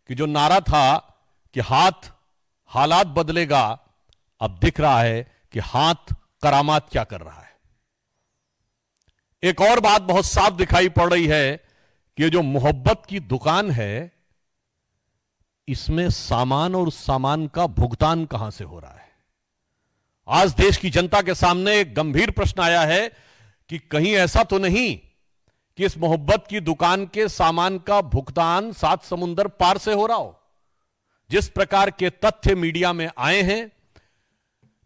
कि जो नारा था कि हाथ हालात बदलेगा, अब दिख रहा है कि हाथ करामात क्या कर रहा है। एक और बात बहुत साफ दिखाई पड़ रही है कि ये जो मोहब्बत की दुकान है, इसमें सामान और उस सामान का भुगतान कहां से हो रहा है। आज देश की जनता के सामने एक गंभीर प्रश्न आया है कि कहीं ऐसा तो नहीं कि इस मोहब्बत की दुकान के सामान का भुगतान 7 समुंदर पार से हो रहा हो। जिस प्रकार के तथ्य मीडिया में आए हैं,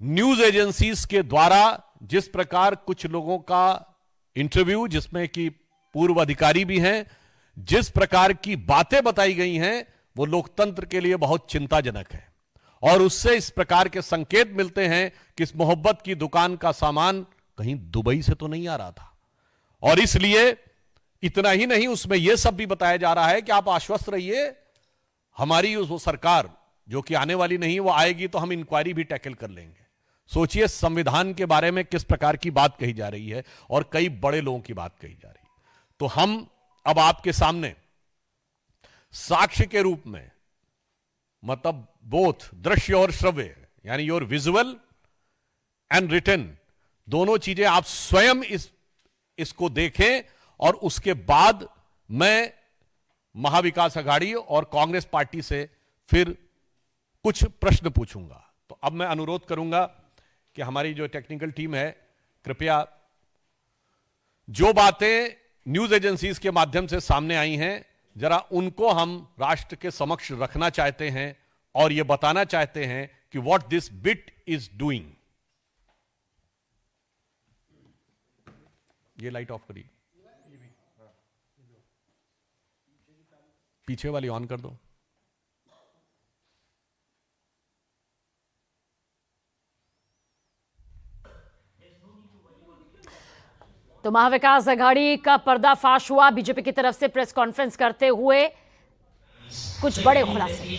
न्यूज एजेंसीज के द्वारा जिस प्रकार कुछ लोगों का इंटरव्यू, जिसमें कि पूर्व अधिकारी भी हैं, जिस प्रकार की बातें बताई गई हैं, वो लोकतंत्र के लिए बहुत चिंताजनक है। और उससे इस प्रकार के संकेत मिलते हैं कि इस मोहब्बत की दुकान का सामान कहीं दुबई से तो नहीं आ रहा था। और इसलिए इतना ही नहीं, उसमें यह सब भी बताया जा रहा है कि आप आश्वस्त रहिए, हमारी वो सरकार जो कि आने वाली नहीं, वो आएगी तो हम इंक्वायरी भी टैकल कर लेंगे। सोचिए संविधान के बारे में किस प्रकार की बात कही जा रही है और कई बड़े लोगों की बात कही जा रही है। तो हम अब आपके सामने साक्ष्य के रूप में, मतलब बोथ दृश्य और श्रव्य, यानी योर विजुअल एंड रिटन, दोनों चीजें आप स्वयं इसको देखें। और उसके बाद मैं महाविकास अघाड़ी और कांग्रेस पार्टी से फिर कुछ प्रश्न पूछूंगा। तो अब मैं अनुरोध करूंगा कि हमारी जो टेक्निकल टीम है, कृपया जो बातें न्यूज एजेंसीज के माध्यम से सामने आई हैं, जरा उनको हम राष्ट्र के समक्ष रखना चाहते हैं और यह बताना चाहते हैं कि what this bit is doing. ये लाइट ऑफ करिए, पीछे वाली ऑन कर दो। तो महाविकास आघाड़ी का पर्दाफाश हुआ। बीजेपी की तरफ से प्रेस कॉन्फ्रेंस करते हुए कुछ बड़े खुलासे।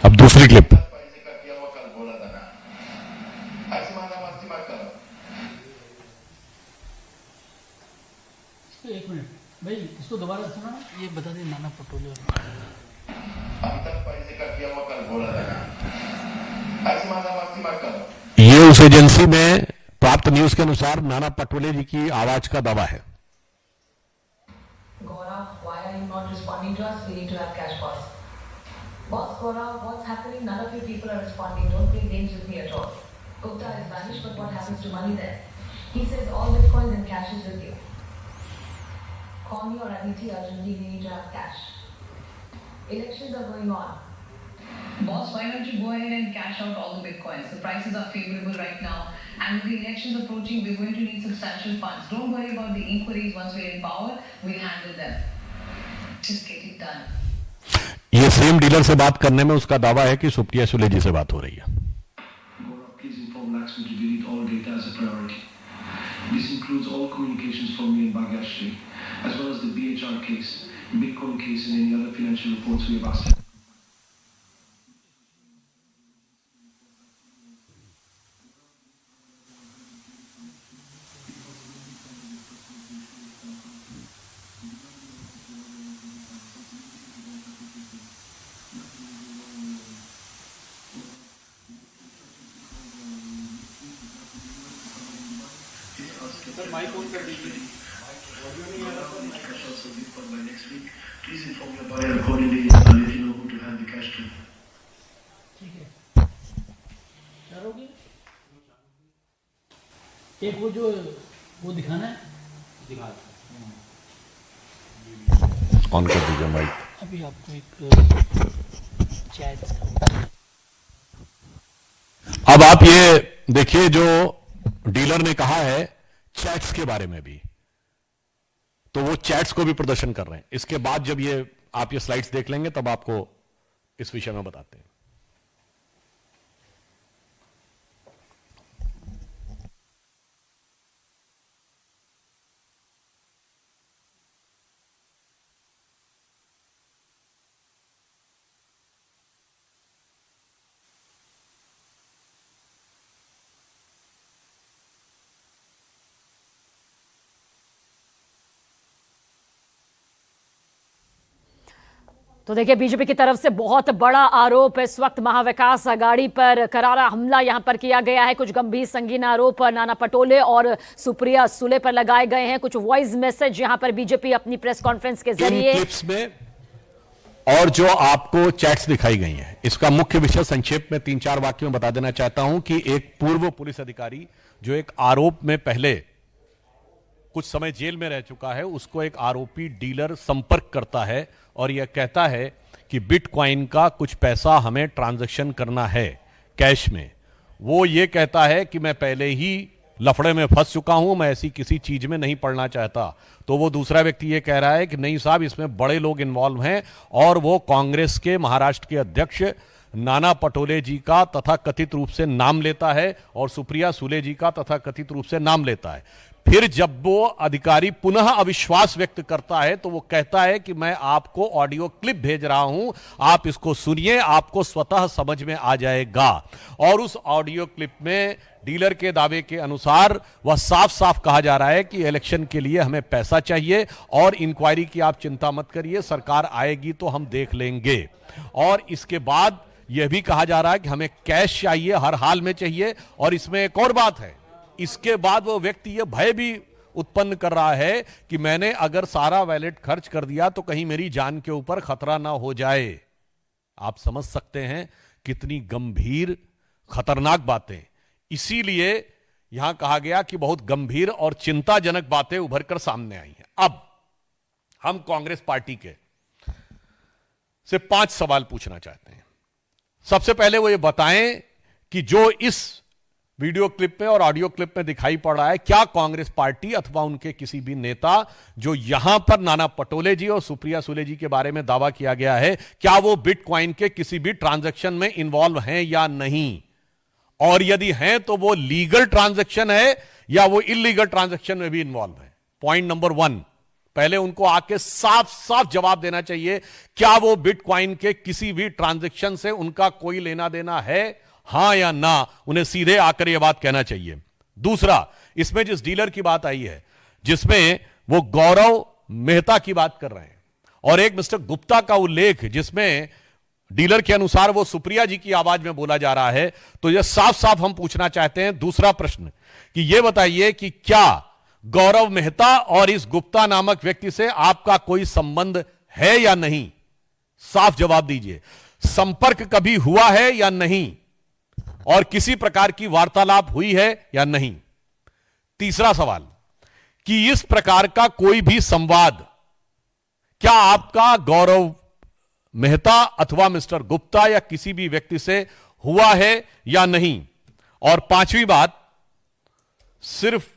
अब दूसरी क्लिप। एक मिनट भाई, इसको दोबारा सुना। ये बता दे, नाना पटोले ये उस एजेंसी में प्राप्त न्यूज के अनुसार नाना पटोले जी की आवाज का दावा है। Gaurav, why are you not responding to us? We need to have cash boss. Boss Gaurav, what's happening? None of you people are responding. Don't play games with me at all. Gupta is vanished, but what happens to money then? He says all bitcoins and cash is with you. Call me or Aditi urgently. We need to have cash. Elections are going on. Boss, why don't you go ahead and cash out all the bitcoins? The prices are favorable right now. And with the elections approaching, we're going to need substantial funds. Don't worry about the inquiries. Once we're in power, we'll handle them. Just get it done. ये same dealer से बात करने में उसका दावा है कि सुप्रिया सुले जी से बात हो रही है। Please inform Lakshmi to delete all data as a priority. This includes all communications from me and Bhagyashree, as well as the BHR case, Bitcoin case, and any other financial reports we have asked. Mic on कर दीजिए। By next week, please inform your buyer accordingly and let you know who to hand the cash to. ठीक है, करोगे? एक वो दिखाना है, दिखा ऑन कर दीजिए माइक। अभी आपको एक चैट। अब आप ये देखिए, जो डीलर ने कहा है चैट्स के बारे में भी, तो वो चैट्स को भी प्रदर्शन कर रहे हैं। इसके बाद जब आप ये स्लाइड्स देख लेंगे तब आपको इस विषय में बताते हैं। तो देखिए, बीजेपी की तरफ से बहुत बड़ा आरोप इस वक्त महाविकास आघाड़ी पर करारा हमला यहां पर किया गया है। कुछ गंभीर संगीन आरोप नाना पटोले और सुप्रिया सुले पर लगाए गए हैं। कुछ वॉइस मैसेज यहां पर बीजेपी अपनी प्रेस कॉन्फ्रेंस के जरिए क्लिप्स में और जो आपको चैट्स दिखाई गई हैं, इसका मुख्य विषय संक्षेप में 3-4 वाक्यों में बता देना चाहता हूं कि एक पूर्व पुलिस अधिकारी जो एक आरोप में पहले कुछ समय जेल में रह चुका है, उसको एक आरोपी डीलर संपर्क करता है और यह कहता है कि बिटकॉइन का कुछ पैसा हमें ट्रांजैक्शन करना है कैश में। वो ये कहता है कि मैं पहले ही लफड़े में फंस चुका हूं, मैं ऐसी किसी चीज में नहीं पड़ना चाहता। तो वो दूसरा व्यक्ति ये कह रहा है कि नहीं साहब, इसमें बड़े लोग इन्वॉल्व हैं, और वो कांग्रेस के महाराष्ट्र के अध्यक्ष नाना पटोले जी का तथा कथित रूप से नाम लेता है और सुप्रिया सुले जी का तथा कथित रूप से नाम लेता है। फिर जब वो अधिकारी पुनः अविश्वास व्यक्त करता है तो वो कहता है कि मैं आपको ऑडियो क्लिप भेज रहा हूं, आप इसको सुनिए, आपको स्वतः समझ में आ जाएगा। और उस ऑडियो क्लिप में डीलर के दावे के अनुसार वह साफ साफ कहा जा रहा है कि इलेक्शन के लिए हमें पैसा चाहिए और इंक्वायरी की आप चिंता मत करिए, सरकार आएगी तो हम देख लेंगे। और इसके बाद यह भी कहा जा रहा है कि हमें कैश चाहिए, हर हाल में चाहिए। और इसमें एक और बात है, इसके बाद वो व्यक्ति यह भय भी उत्पन्न कर रहा है कि मैंने अगर सारा वैलेट खर्च कर दिया तो कहीं मेरी जान के ऊपर खतरा ना हो जाए। आप समझ सकते हैं कितनी गंभीर खतरनाक बातें। इसीलिए यहां कहा गया कि बहुत गंभीर और चिंताजनक बातें उभर कर सामने आई हैं। अब हम कांग्रेस पार्टी के से 5 सवाल पूछना चाहते हैं। सबसे पहले वो ये बताएं कि जो इस वीडियो क्लिप में और ऑडियो क्लिप में दिखाई पड़ रहा है, क्या कांग्रेस पार्टी अथवा उनके किसी भी नेता जो यहां पर नाना पटोले जी और सुप्रिया सुले जी के बारे में दावा किया गया है, क्या वो बिटकॉइन के किसी भी ट्रांजैक्शन में इंवॉल्व हैं या नहीं? और यदि हैं तो वो लीगल ट्रांजैक्शन है या वो इलीगल ट्रांजैक्शन में भी इंवॉल्व है? पॉइंट नंबर 1, पहले उनको आके साफ साफ जवाब देना चाहिए, क्या वो बिटकॉइन के किसी भी ट्रांजैक्शन से उनका कोई लेना देना है, हां या ना? उन्हें सीधे आकर यह बात कहना चाहिए। दूसरा, इसमें जिस डीलर की बात आई है, जिसमें वो गौरव मेहता की बात कर रहे हैं और एक मिस्टर गुप्ता का उल्लेख जिसमें डीलर के अनुसार वो सुप्रिया जी की आवाज में बोला जा रहा है, तो यह साफ साफ हम पूछना चाहते हैं दूसरा प्रश्न कि यह बताइए कि क्या गौरव मेहता और इस गुप्ता नामक व्यक्ति से आपका कोई संबंध है या नहीं? साफ जवाब दीजिए। संपर्क कभी हुआ है या नहीं, और किसी प्रकार की वार्तालाप हुई है या नहीं? तीसरा सवाल कि इस प्रकार का कोई भी संवाद क्या आपका गौरव मेहता अथवा मिस्टर गुप्ता या किसी भी व्यक्ति से हुआ है या नहीं? और पांचवी बात, सिर्फ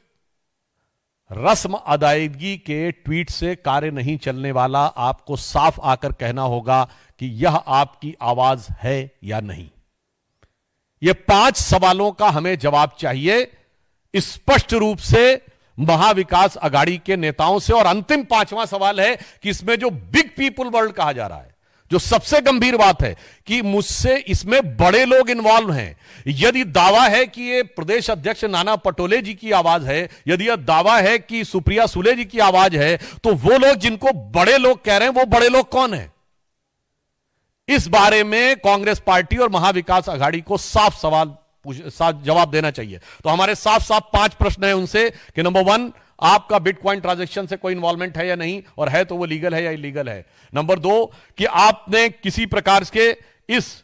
रस्म अदायगी के ट्वीट से कार्य नहीं चलने वाला, आपको साफ आकर कहना होगा कि यह आपकी आवाज है या नहीं। ये 5 सवालों का हमें जवाब चाहिए स्पष्ट रूप से महाविकास आघाड़ी के नेताओं से। और अंतिम 5वां सवाल है कि इसमें जो बिग पीपल वर्ल्ड कहा जा रहा है, जो सबसे गंभीर बात है कि मुझसे इसमें बड़े लोग इन्वॉल्व हैं। यदि दावा है कि ये प्रदेश अध्यक्ष नाना पटोले जी की आवाज है, यदि यह दावा है कि सुप्रिया सुले जी की आवाज है, तो वो लोग जिनको बड़े लोग कह रहे हैं, वो बड़े लोग कौन है? इस बारे में कांग्रेस पार्टी और महाविकास आघाड़ी को साफ जवाब देना चाहिए। तो हमारे साफ साफ 5 प्रश्न हैं उनसे कि नंबर 1, आपका बिटकॉइन ट्रांजैक्शन से कोई इन्वॉल्वमेंट है या नहीं, और है तो वो लीगल है या इलीगल है? नंबर 2, कि आपने किसी प्रकार के इस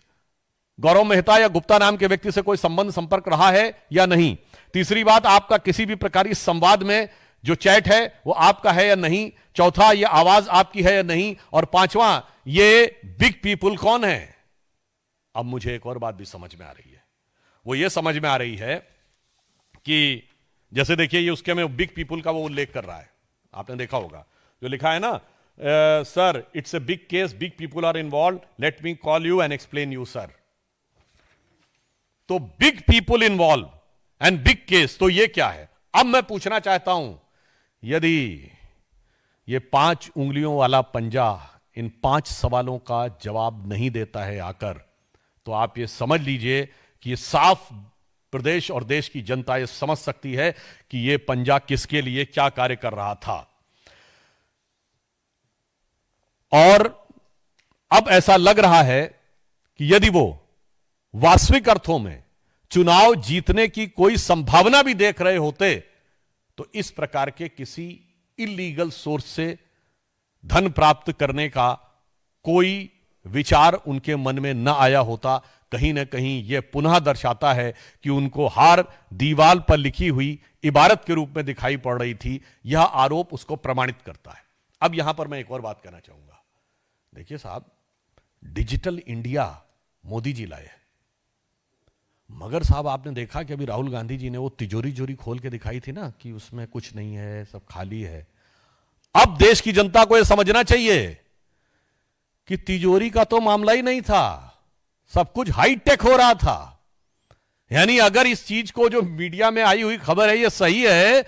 गौरव मेहता या गुप्ता नाम के व्यक्ति से कोई संबंध संपर्क रहा है या नहीं? तीसरी बात, आपका किसी भी प्रकार इस संवाद में जो चैट है वो आपका है या नहीं? चौथा, ये आवाज आपकी है या नहीं? और 5वां, ये बिग पीपल कौन है? अब मुझे एक और बात भी समझ में आ रही है। वो ये समझ में आ रही है कि जैसे देखिए, ये उसके में बिग पीपल का वो उल्लेख कर रहा है, आपने देखा होगा जो लिखा है ना, sir it's a big case, big people are involve, let me call you and explain you sir. तो big people involve and big case, तो ये क्या है? अब मैं पूछना चाहता हूं, यदि ये 5 उंगलियों वाला पंजा इन 5 सवालों का जवाब नहीं देता है आकर, तो आप ये समझ लीजिए कि ये साफ प्रदेश और देश की जनता ये समझ सकती है कि ये पंजा किसके लिए क्या कार्य कर रहा था। और अब ऐसा लग रहा है कि यदि वो वास्तविक अर्थों में चुनाव जीतने की कोई संभावना भी देख रहे होते तो इस प्रकार के किसी इलीगल सोर्स से धन प्राप्त करने का कोई विचार उनके मन में न आया होता। कहीं ना कहीं यह पुनः दर्शाता है कि उनको हार दीवार पर लिखी हुई इबारत के रूप में दिखाई पड़ रही थी। यह आरोप उसको प्रमाणित करता है। अब यहां पर मैं एक और बात कहना चाहूंगा। देखिए साहब, डिजिटल इंडिया मोदी जी लाए, मगर साहब आपने देखा कि अभी राहुल गांधी जी ने वो तिजोरी खोल के दिखाई थी ना कि उसमें कुछ नहीं है, सब खाली है। अब देश की जनता को यह समझना चाहिए कि तिजोरी का तो मामला ही नहीं था, सब कुछ हाईटेक हो रहा था। यानी अगर इस चीज को जो मीडिया में आई हुई खबर है यह सही है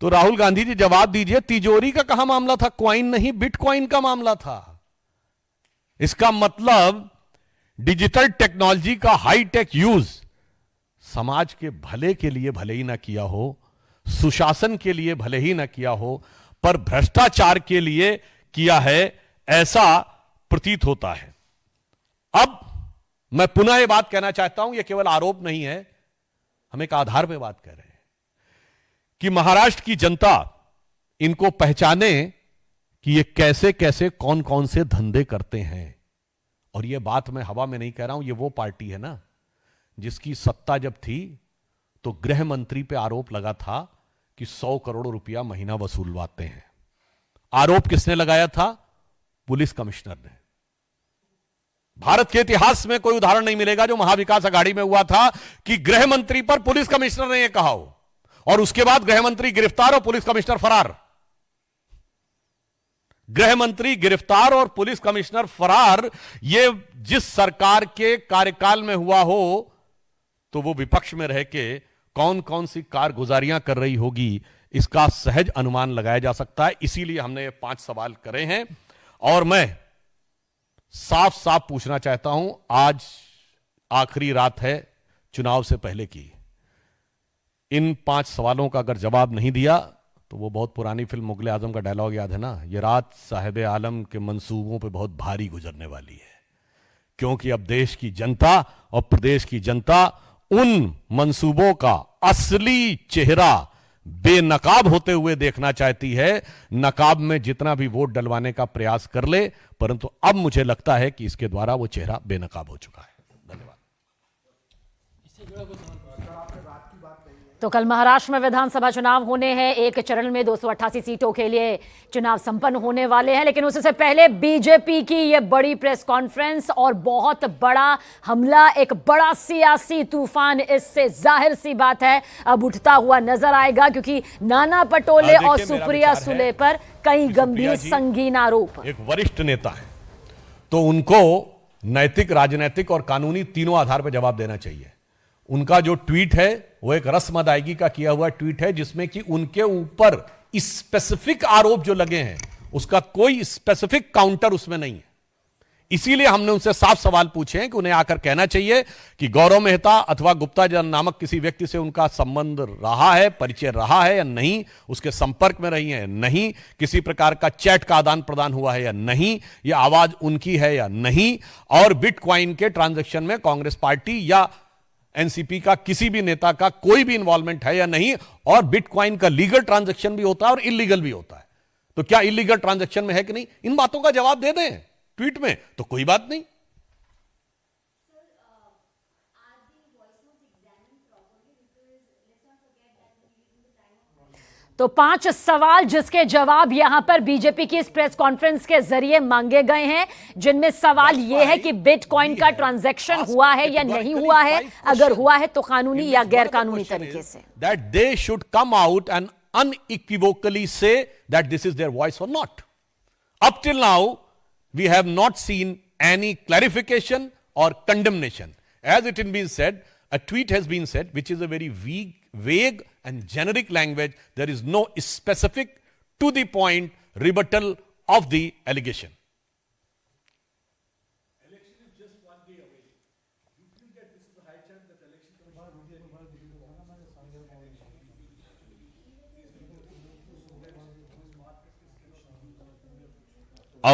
तो राहुल गांधी जी जवाब दीजिए, तिजोरी का कहां मामला था? क्वाइन नहीं, बिटकॉइन का मामला था। इसका मतलब डिजिटल टेक्नोलॉजी का हाईटेक यूज समाज के भले के लिए भले ही ना किया हो, सुशासन के लिए भले ही ना किया हो, पर भ्रष्टाचार के लिए किया है, ऐसा प्रतीत होता है। अब मैं पुनः यह बात कहना चाहता हूं, यह केवल आरोप नहीं है, हम एक आधार पर बात कर रहे हैं कि महाराष्ट्र की जनता इनको पहचाने कि ये कैसे कैसे कौन कौन से धंधे करते हैं। और यह बात मैं हवा में नहीं कह रहा हूं, ये वो पार्टी है ना जिसकी सत्ता जब थी तो गृह मंत्री पे आरोप लगा था कि 100 करोड़ रुपया महीना वसूलवाते हैं। आरोप किसने लगाया था? पुलिस कमिश्नर ने। भारत के इतिहास में कोई उदाहरण नहीं मिलेगा जो महाविकास अघाड़ी में हुआ था कि गृह मंत्री पर पुलिस कमिश्नर ने यह कहा हो और उसके बाद गृह मंत्री गिरफ्तार और पुलिस कमिश्नर फरार। गृह मंत्री गिरफ्तार और पुलिस कमिश्नर फरार, यह जिस सरकार के कार्यकाल में हुआ हो तो वो विपक्ष में रह के कौन कौन सी कारगुजारियां कर रही होगी, इसका सहज अनुमान लगाया जा सकता है। इसीलिए हमने ये 5 सवाल करे हैं और मैं साफ साफ पूछना चाहता हूं, आज आखिरी रात है चुनाव से पहले की। इन 5 सवालों का अगर जवाब नहीं दिया तो वो बहुत पुरानी फिल्म मुगले आजम का डायलॉग याद है ना, ये रात साहिब आलम के मंसूबों पे बहुत भारी गुजरने वाली है। क्योंकि अब देश की जनता और प्रदेश की जनता उन मंसूबों का असली चेहरा बेनकाब होते हुए देखना चाहती है। नकाब में जितना भी वोट डलवाने का प्रयास कर ले, परंतु अब मुझे लगता है कि इसके द्वारा वो चेहरा बेनकाब हो चुका है। धन्यवाद। तो कल महाराष्ट्र में विधानसभा चुनाव होने हैं। एक चरण में 288 सीटों के लिए चुनाव संपन्न होने वाले हैं, लेकिन उससे पहले बीजेपी की यह बड़ी प्रेस कॉन्फ्रेंस और बहुत बड़ा हमला, एक बड़ा सियासी तूफान इससे जाहिर सी बात है अब उठता हुआ नजर आएगा, क्योंकि नाना पटोले और सुप्रिया सुले पर कई गंभीर संगीन आरोप। एक वरिष्ठ नेता है तो उनको नैतिक, राजनीतिक और कानूनी तीनों आधार पर जवाब देना चाहिए। उनका जो ट्वीट है वो एक रस्म अदायगी का किया हुआ ट्वीट है जिसमें कि उनके ऊपर स्पेसिफिक आरोप जो लगे हैं उसका कोई स्पेसिफिक काउंटर उसमें नहीं है। इसीलिए हमने उनसे साफ सवाल पूछे हैं कि उन्हें आकर कहना चाहिए कि गौरव मेहता अथवा गुप्ता नामक किसी व्यक्ति से उनका संबंध रहा है, परिचय रहा है या नहीं, उसके संपर्क में रही है नहीं, किसी प्रकार का चैट का आदान प्रदान हुआ है या नहीं, यह आवाज उनकी है या नहीं, और बिटकॉइन के ट्रांजैक्शन में कांग्रेस पार्टी या एनसीपी का किसी भी नेता का कोई भी इन्वॉल्वमेंट है या नहीं। और बिटकॉइन का लीगल ट्रांजैक्शन भी होता है और इलीगल भी होता है, तो क्या इलीगल ट्रांजैक्शन में है कि नहीं, इन बातों का जवाब दे दें ट्वीट में तो कोई बात नहीं। तो 5 सवाल जिसके जवाब यहां पर बीजेपी की इस प्रेस कॉन्फ्रेंस के जरिए मांगे गए हैं, जिनमें सवाल यह है कि बिटकॉइन का ट्रांजैक्शन हुआ है या नहीं हुआ है, अगर हुआ है तो कानूनी या गैर कानूनी तरीके से। That they should come out and unequivocally say that this is their voice or not. Up till now, we have not seen any clarification or condemnation. As it has been said, a tweet has been said, which is a very vague and generic language. There is no specific, to the point rebuttal of the allegation. Election is just one day away. You feel that this is a high chance that election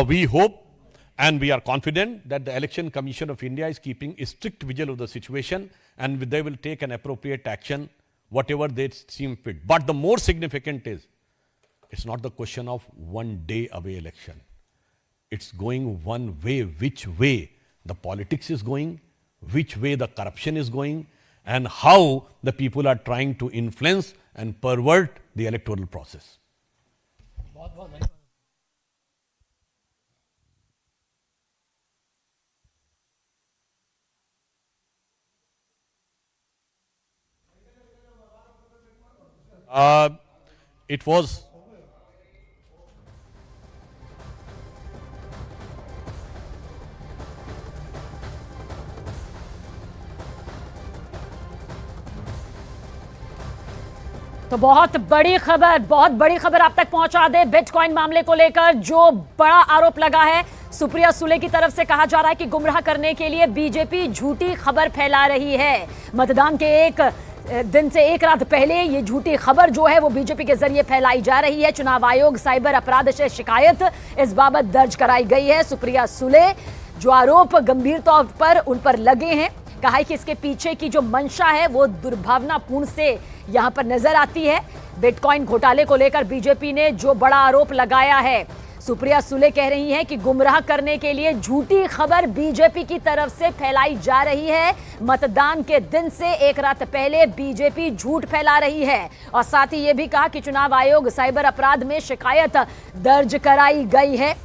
we hope And we are confident that the Election Commission of India is keeping a strict vigil of the situation, and they will take an appropriate action, whatever they seem fit. But the more significant is, it's not the question of one day away election. It's going one way, which way the politics is going, which way the corruption is going, and how the people are trying to influence and pervert the electoral process. बहुत बहुत धन्यवाद। It was तो बहुत बड़ी खबर आप तक पहुंचा दे। बिटकॉइन मामले को लेकर जो बड़ा आरोप लगा है, सुप्रिया सुले की तरफ से कहा जा रहा है कि गुमराह करने के लिए बीजेपी झूठी खबर फैला रही है। मतदान के एक दिन से एक रात पहले ये झूठी खबर जो है वो बीजेपी के जरिए फैलाई जा रही है। चुनाव आयोग साइबर अपराध से शिकायत इस बाबत दर्ज कराई गई है। सुप्रिया सुले जो आरोप गंभीर तौर पर उन पर लगे हैं, कहा है कि इसके पीछे की जो मंशा है वो दुर्भावनापूर्ण से यहां पर नजर आती है। बिटकॉइन घोटाले को लेकर बीजेपी ने जो बड़ा आरोप लगाया है, सुप्रिया सुले कह रही हैं कि गुमराह करने के लिए झूठी खबर बीजेपी की तरफ से फैलाई जा रही है। मतदान के दिन से एक रात पहले बीजेपी झूठ फैला रही है। और साथ ही ये भी कहा कि चुनाव आयोग साइबर अपराध में शिकायत दर्ज कराई गई है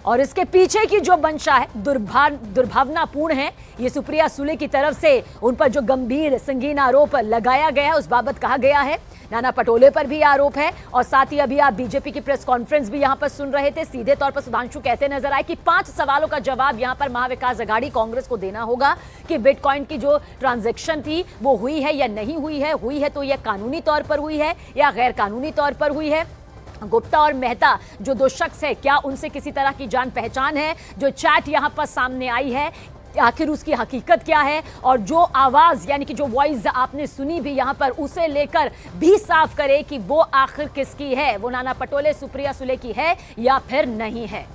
और इसके पीछे की जो मंशा है दुर्भावनापूर्ण है। ये सुप्रिया सुले की तरफ से उन पर जो गंभीर संगीन आरोप लगाया गया है उस बाबत कहा गया है। नाना पटोले पर भी आरोप है और साथ ही अभी आप बीजेपी की प्रेस कॉन्फ्रेंस भी यहां पर सुन रहे थे। सीधे तौर पर सुधांशु कहते नजर आए कि 5 सवालों का जवाब यहां पर महाविकास अघाड़ी कांग्रेस को देना होगा कि बिटकॉइन की जो ट्रांजैक्शन थी वो हुई है या नहीं हुई है तो यह कानूनी तौर पर हुई है या गैर कानूनी तौर पर हुई है। गुप्ता और मेहता जो 2 शख्स है, क्या उनसे किसी तरह की जान पहचान है? जो चैट यहां पर सामने आई है, आखिर उसकी हकीकत क्या है? और जो आवाज यानी कि जो वॉइस आपने सुनी भी यहां पर, उसे लेकर भी साफ करे कि वो आखिर किसकी है, वो नाना पटोले सुप्रिया सुले की है या फिर नहीं है।